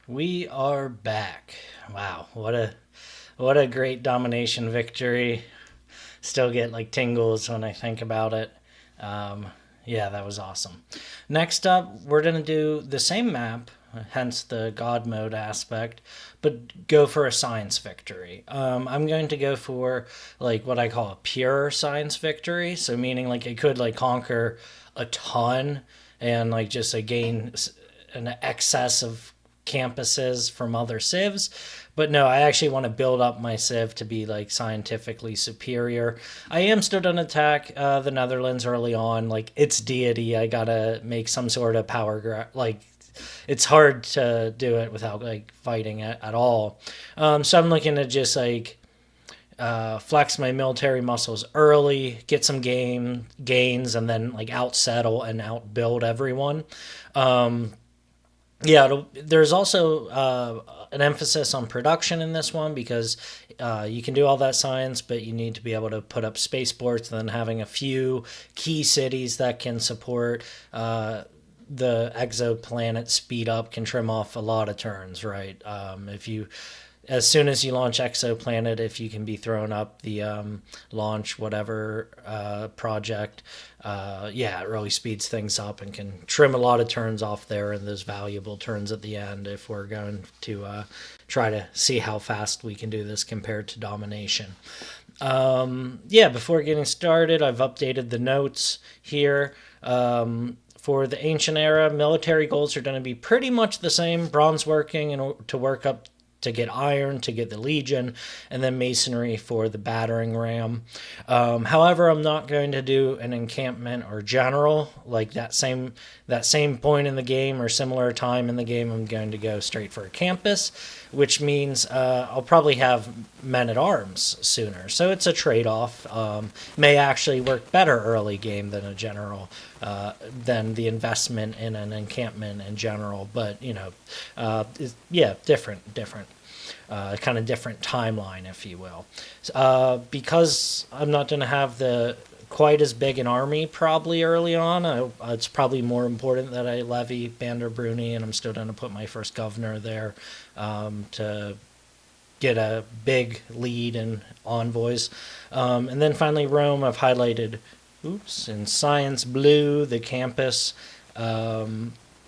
We are back. Wow, what a great domination victory. Still get like tingles when I think about it. Um, yeah, that was awesome. Next up, we're gonna do the same map, hence the God mode aspect, but go for a science victory. I'm going to go for like what I call a pure science victory. So meaning like it could like conquer a ton and like just like gain an excess of campuses from other civs. But no, I actually want to build up my civ to be like scientifically superior. I am still going to attack the Netherlands early on. Like it's deity, I gotta make some sort of like it's hard to do it without like fighting it at all. So I'm looking to just like flex my military muscles early, get some gains, and then like outsettle and outbuild everyone. Yeah, there's also an emphasis on production in this one because you can do all that science, but you need to be able to put up spaceports and then having a few key cities that can support the exoplanet speed up can trim off a lot of turns, right? If you as soon as you launch exoplanet, if you can be thrown up the launch whatever project, yeah, it really speeds things up and can trim a lot of turns off there and those valuable turns at the end if we're going to try to see how fast we can do this compared to domination. Yeah, before getting started, I've updated the notes here. For the ancient era, military goals are going to be pretty much the same: bronze working and to work up to get iron to get the legion, and then masonry for the battering ram. However, I'm not going to do an encampment or general like that same point in the game or similar time in the game. I'm going to go straight for a campus, which means I'll probably have men at arms sooner. So it's a trade off. May actually work better early game than a general, than the investment in an encampment in general. But yeah, different. Kind of different timeline, if you will. Because I'm not going to have the quite as big an army probably early on. It's probably more important that I levy Bander Bruni, and I'm still going to put my first governor there to get a big lead in envoys. And then finally, Rome, I've highlighted, in science blue, the campus.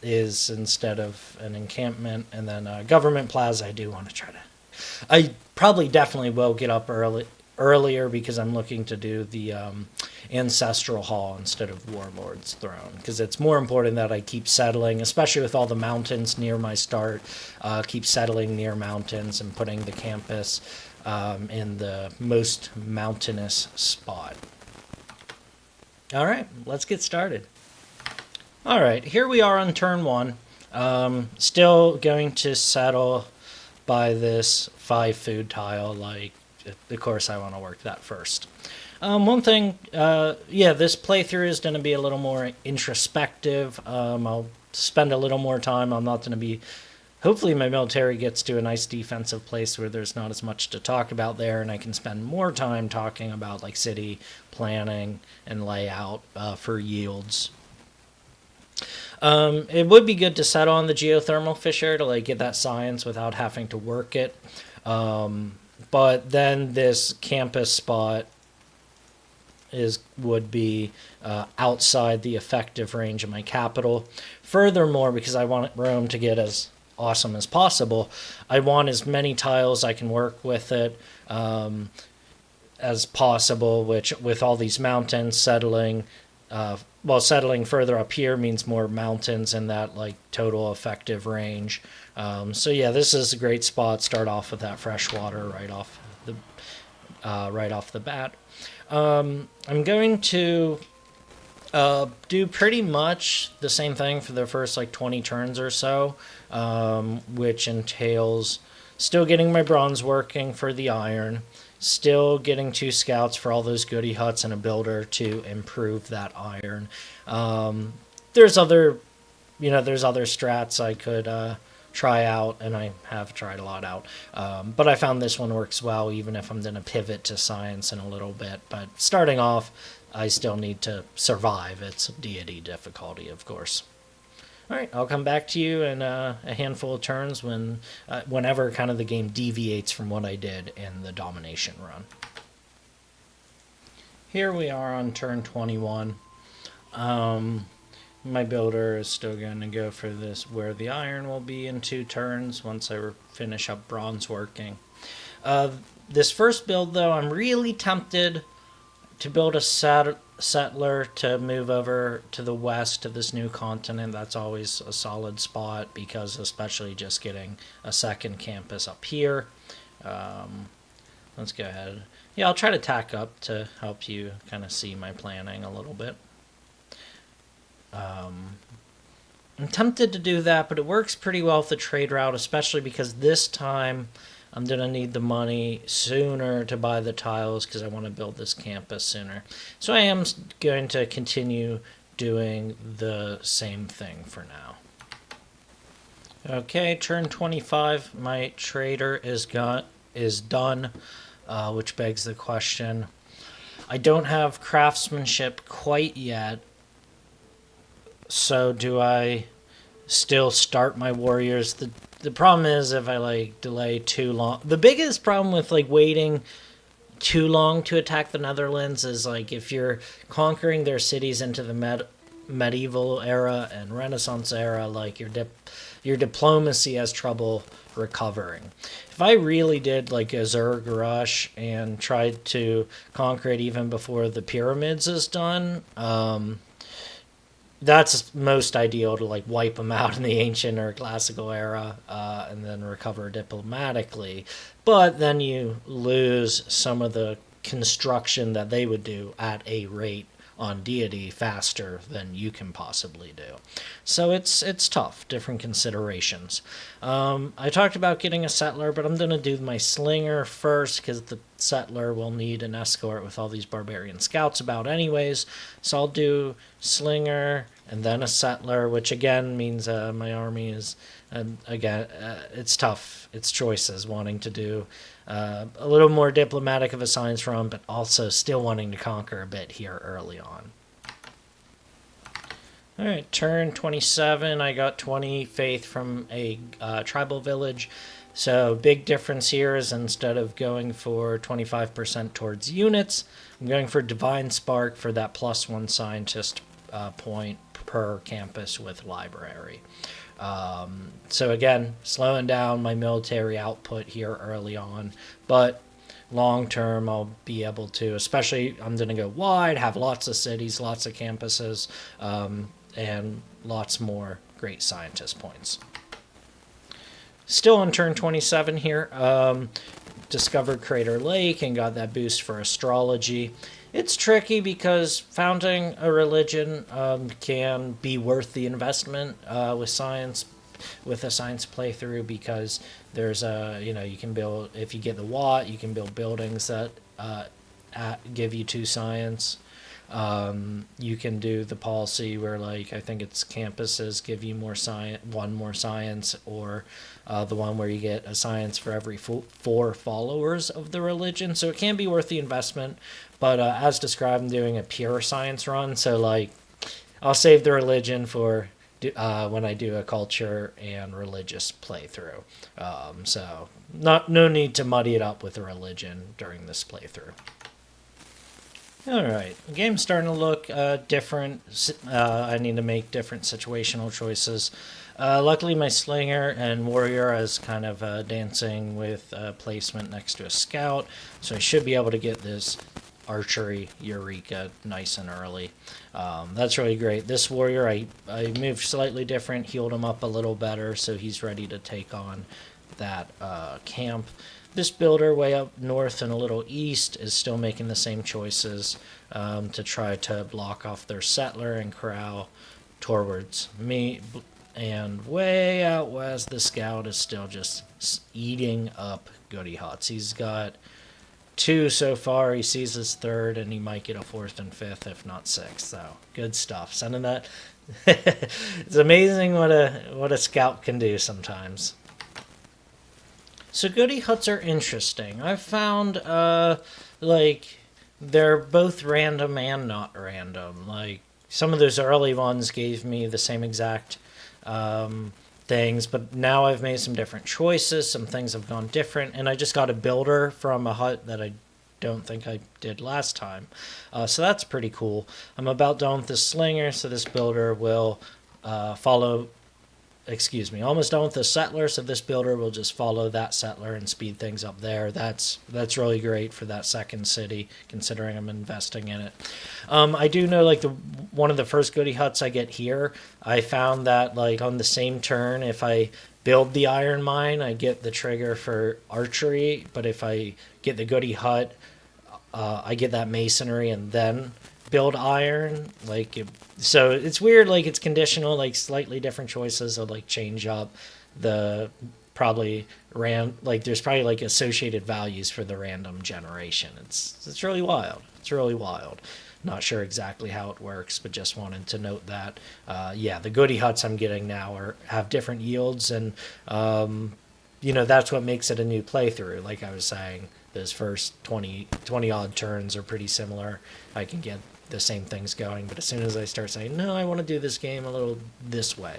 Is instead of an encampment, and then government plaza. I do want to try to. I probably definitely will get up earlier because I'm looking to do the ancestral hall instead of warlord's throne because it's more important that I keep settling, especially with all the mountains near my start. Keep settling near mountains and putting the campus in the most mountainous spot. All right, let's get started. All right, here we are on turn one. Still going to settle by this 5 food tile. Like, of course, I want to work that first. One thing, yeah, this playthrough is going to be a little more introspective. I'll spend a little more time. I'm not going to be. Hopefully, my military gets to a nice defensive place where there's not as much to talk about there, and I can spend more time talking about like city planning and layout for yields. It would be good to settle on the geothermal fissure to like get that science without having to work it. But then this campus spot would be outside the effective range of my capital. Furthermore, because I want Rome to get as awesome as possible, I want as many tiles I can work with it as possible. Which with all these mountains settling. Settling further up here means more mountains in that like total effective range. So yeah, this is a great spot. Start off with that fresh water right off the bat. I'm going to do pretty much the same thing for the first like 20 turns or so, which entails still getting my bronze working for the iron. Still getting 2 scouts for all those goody huts and a builder to improve that iron. There's other strats I could try out, and I have tried a lot out. But I found this one works well, even if I'm going to pivot to science in a little bit. But starting off, I still need to survive. It's deity difficulty, of course. All right, I'll come back to you in a handful of turns whenever kind of the game deviates from what I did in the domination run. Here we are on turn 21. My builder is still going to go for this where the iron will be in 2 turns once I finish up bronze working. This first build, though, I'm really tempted to build a settler to move over to the west to this new continent. That's always a solid spot because especially just getting a second campus up here. Let's go ahead. Yeah, I'll try to tack up to help you kind of see my planning a little bit. I'm tempted to do that, but it works pretty well with the trade route, especially because this time I'm going to need the money sooner to buy the tiles because I want to build this campus sooner. So I am going to continue doing the same thing for now. Okay, turn 25, my trader is done, which begs the question. I don't have craftsmanship quite yet, so do I still start my warriors? The problem is if I delay too long. The biggest problem with waiting too long to attack the Netherlands is if you're conquering their cities into the medieval era and Renaissance era, your diplomacy has trouble recovering. If I really did a Zerg rush and tried to conquer it even before the pyramids is done, that's most ideal to wipe them out in the ancient or classical era and then recover diplomatically. But then you lose some of the construction that they would do at a rate on deity faster than you can possibly do. So it's tough, different considerations. I talked about getting a settler, but I'm going to do my slinger first because the settler will need an escort with all these barbarian scouts about anyways. So I'll do slinger and then a settler, which again means my army is, it's tough. It's choices, wanting to do a little more diplomatic of a science run, but also still wanting to conquer a bit here early on. All right, turn 27. I got 20 faith from a tribal village. So big difference here is instead of going for 25% towards units, I'm going for Divine Spark for that +1 scientist point per campus with library. So again, slowing down my military output here early on, but long term I'll be able to, especially I'm going to go wide, have lots of cities, lots of campuses, and lots more great scientist points. Still on turn 27 here, discovered Crater Lake and got that boost for astrology. It's tricky because founding a religion can be worth the investment with a science playthrough, because there's you can build, if you get the watt, you can build buildings that give you 2 science. You can do the policy where I think it's campuses give you more science, 1 more science, or the one where you get a science for every 4 followers of the religion. So it can be worth the investment, but as described, I'm doing a pure science run, so I'll save the religion for when I do a culture and religious playthrough. So no need to muddy it up with a religion during this playthrough. Alright, the game's starting to look different. I need to make different situational choices. Luckily my slinger and warrior is kind of dancing with placement next to a scout, so I should be able to get this archery eureka nice and early. That's really great. This warrior, I moved slightly different, healed him up a little better, so he's ready to take on that camp. This builder way up north and a little east is still making the same choices to try to block off their settler and corral towards me. And way out west, the scout is still just eating up goody huts. He's got 2 so far. He sees his 3rd, and he might get a 4th and 5th, if not 6th. So good stuff. Sending that. It's amazing what a scout can do sometimes. So goody huts are interesting. I've found they're both random and not random. Some of those early ones gave me the same exact things, but now I've made some different choices. Some things have gone different, and I just got a builder from a hut that I don't think I did last time. So that's pretty cool. I'm about done with this slinger, so this builder will follow. Excuse me, almost done with the settler, so this builder will just follow that settler and speed things up there. That's really great for that second city, considering I'm investing in it. I do know, like, one of the first goody huts I get here, I found that, like, on the same turn, if I build the iron mine, I get the trigger for archery, but if I get the goody hut, I get that masonry and then build iron. So it's weird. Like, it's conditional. Like, slightly different choices will, like, change up the probably there's probably, like, associated values for the random generation. It's really wild. It's really wild. Not sure exactly how it works, but just wanted to note that. Yeah, the goody huts I'm getting now have different yields, and that's what makes it a new playthrough. Like I was saying, those first 20 odd turns are pretty similar. I can get the same things going, but as soon as I start saying, no, I want to do this game a little this way.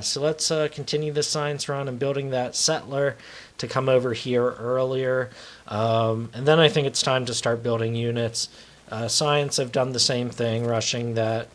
So let's continue the science run. I'm building that settler to come over here earlier. And then I think it's time to start building units. Science, I've done the same thing, rushing that,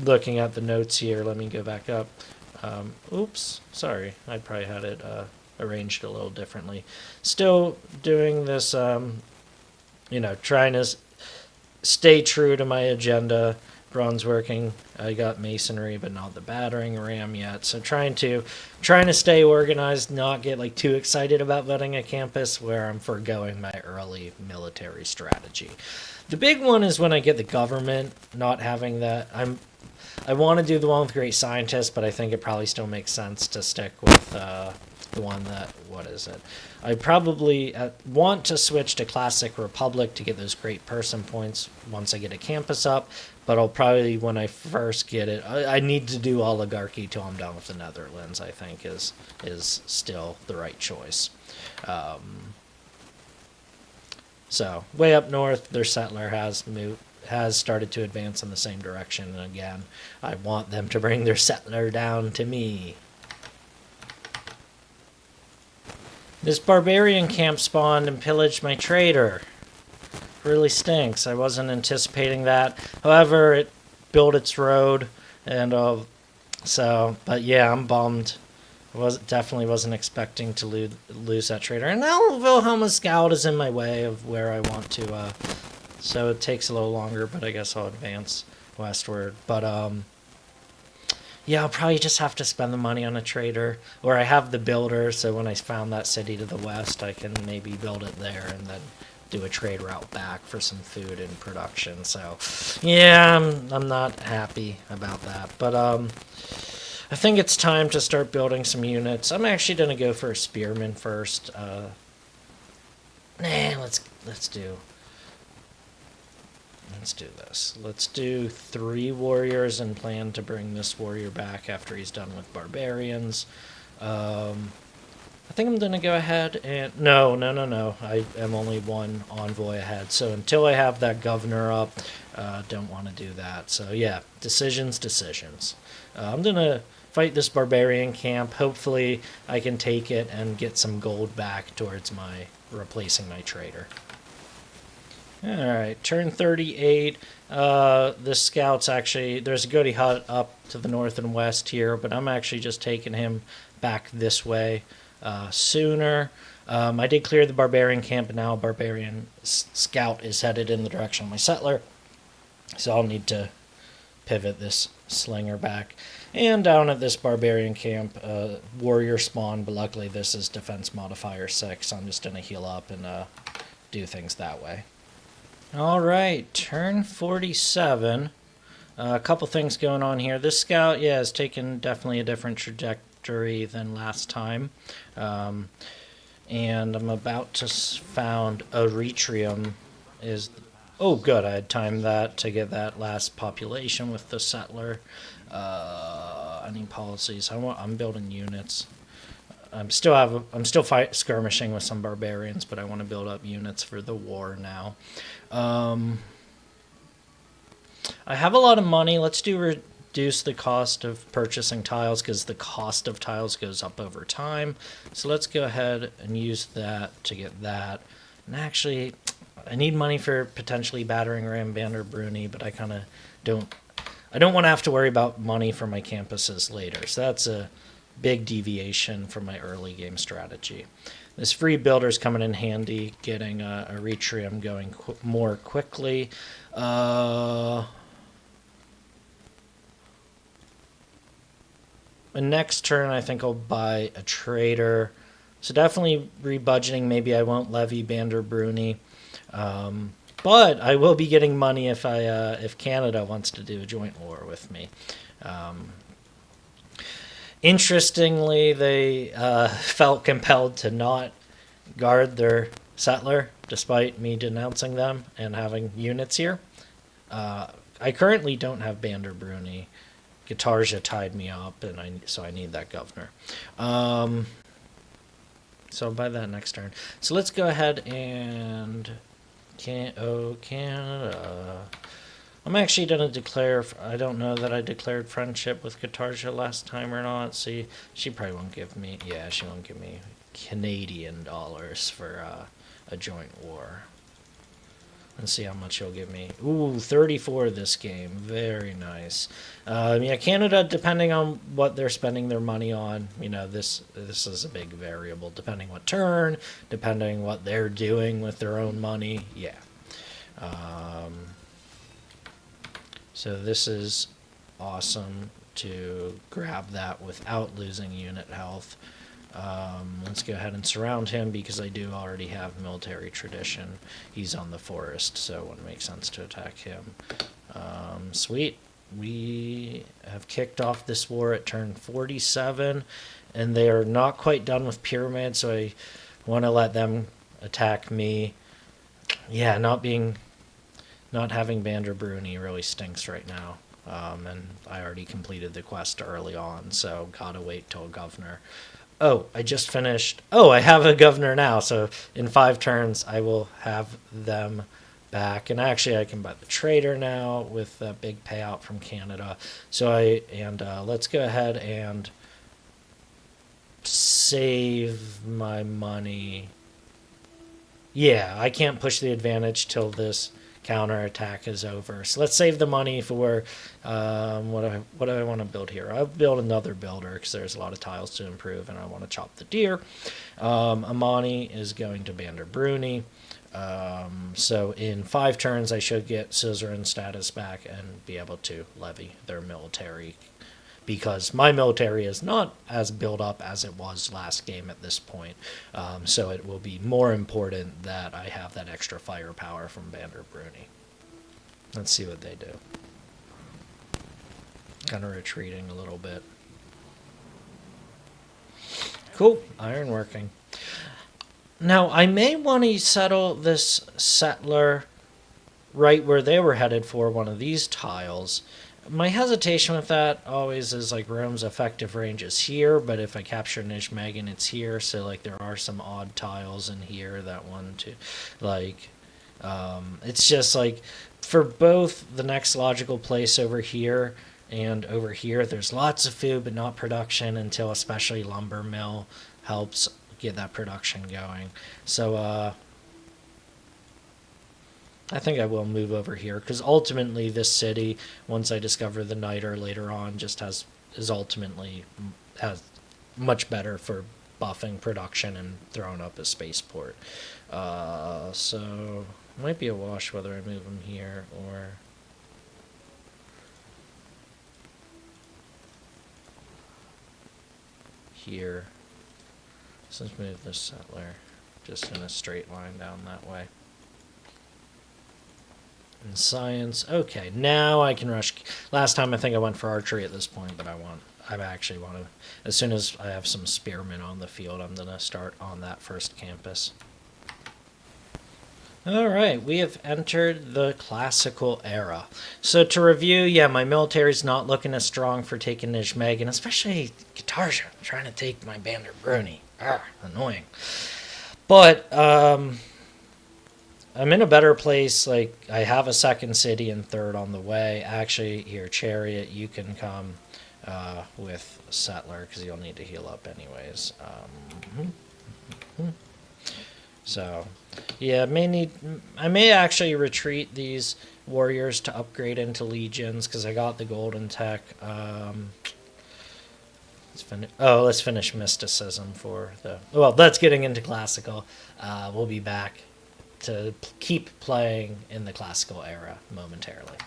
looking at the notes here. Let me go back up. Oops, sorry. I probably had it arranged a little differently. Still doing this, trying to stay true to my agenda. Bronze working. I got masonry, but not the battering ram yet. So trying to stay organized, not get, like, too excited about building a campus where I'm foregoing my early military strategy. The big one is when I get the government not having that. I want to do the one with great scientists, but I think it probably still makes sense to stick with the one that, what is it? I probably want to switch to Classic Republic to get those great person points once I get a campus up, but I'll probably, when I first get it, I need to do oligarchy till I'm done with the Netherlands, I think is still the right choice. So, way up north, their settler has started to advance in the same direction, and again, I want them to bring their settler down to me. This barbarian camp spawned and pillaged my trader. Really stinks. I wasn't anticipating that. However, it built its road, and but yeah, I'm bummed. Definitely wasn't expecting to lose that trader. And now Wilhelm Scout is in my way of where I want to, so it takes a little longer, but I guess I'll advance westward. But yeah, I'll probably just have to spend the money on a trader, or I have the builder, so when I found that city to the west, I can maybe build it there and then do a trade route back for some food and production. So yeah, I'm not happy about that, but I think it's time to start building some units. I'm actually gonna go for a spearman first. Let's do this. Let's do 3 warriors and plan to bring this warrior back after he's done with barbarians. I think I'm going to go ahead and... No. I am only 1 envoy ahead. So until I have that governor up, don't want to do that. So yeah, decisions. I'm going to fight this barbarian camp. Hopefully I can take it and get some gold back towards replacing my trader. Alright, turn 38. This scout's actually... There's a goody hut up to the north and west here, but I'm actually just taking him back this way sooner. I did clear the barbarian camp, and now a barbarian scout is headed in the direction of my settler. So I'll need to pivot this slinger back. And down at this barbarian camp, warrior spawn, but luckily this is defense modifier 6, so I'm just going to heal up and do things that way. Alright, turn 47. A couple things going on here. This scout, yeah, has taken definitely a different trajectory than last time. And I'm about to found Eretrium is... Oh, good, I had timed that to get that last population with the settler. I need policies. I'm building units. I'm still skirmishing with some barbarians, but I want to build up units for the war now. I have a lot of money. Let's do reduce the cost of purchasing tiles because the cost of tiles goes up over time. So let's go ahead and use that to get that. And actually, I need money for potentially battering ram Vander Bruni, but I kind of don't. I don't want to have to worry about money for my campuses later. So that's a big deviation from my early game strategy. This free builder is coming in handy, getting a Retrium going more quickly. And next turn, I think I'll buy a trader. So definitely rebudgeting. Maybe I won't levy Vander Bruni. But I will be getting money if Canada wants to do a joint war with me. Interestingly, they felt compelled to not guard their settler, despite me denouncing them and having units here. I currently don't have Vander Bruni. Guitarja tied me up, and so I need that governor. So I'll buy that next turn. So let's go ahead and... Canada. I'm actually going to declare... I don't know that I declared friendship with Guitarja last time or not. See, she probably won't give me... Yeah, she won't give me Canadian dollars for a joint war. Let's see how much she'll give me. Ooh, 34 this game. Very nice. Yeah, Canada, depending on what they're spending their money on, you know, this is a big variable. Depending what turn, depending what they're doing with their own money. Yeah. So this is awesome to grab that without losing unit health. Let's go ahead and surround him because I do already have military tradition. He's on the forest, so it wouldn't make sense to attack him. Sweet. We have kicked off this war at turn 47, and they are not quite done with Pyramid, so I want to let them attack me. Yeah, not having Vander Bruni really stinks right now. And I already completed the quest early on, so gotta wait till governor. Oh, I just finished. Oh, I have a governor now, so in 5 turns I will have them back. And actually I can buy the trader now with that big payout from Canada. So let's go ahead and save my money. Yeah, I can't push the advantage till this counterattack is over. So let's save the money for what do I want to build here? I'll build another builder because there's a lot of tiles to improve, and I want to chop the deer. Amani is going to Vander Bruni. So in 5 turns, I should get suzerain status back and be able to levy their military, because my military is not as built up as it was last game at this point. So it will be more important that I have that extra firepower from Vander Bruni. Let's see what they do. Kind of retreating a little bit. Cool, ironworking. Now, I may want to settle this settler right where they were headed for one of these tiles. My hesitation with that always is like Rome's effective range is here, but if I capture Nijmegen, it's here. So like there are some odd tiles in here. That one too, like it's just like for both the next logical place over here and over here, there's lots of food but not production until especially lumber mill helps get that production going. So I think I will move over here because ultimately this city, once I discover the niter later on, just has much better for buffing production and throwing up a spaceport. So it might be a wash whether I move them here or here. So let's move this settler just in a straight line down that way. In science, okay, now I can rush. Last time I think I went for archery at this point, but I actually want to, as soon as I have some spearmen on the field, I'm going to start on that first campus. Alright, we have entered the classical era. So to review, yeah, my military's not looking as strong for taking Nijmegen, especially Guitarja, trying to take my Vander Bruni. Annoying. But, I'm in a better place. Like, I have a second city and third on the way. Actually, here, Chariot, you can come with Settler because you'll need to heal up anyways. So, yeah, I may actually retreat these warriors to upgrade into legions because I got the golden tech. Let's finish mysticism for the. Well, that's getting into classical. We'll be back to keep playing in the classical era momentarily.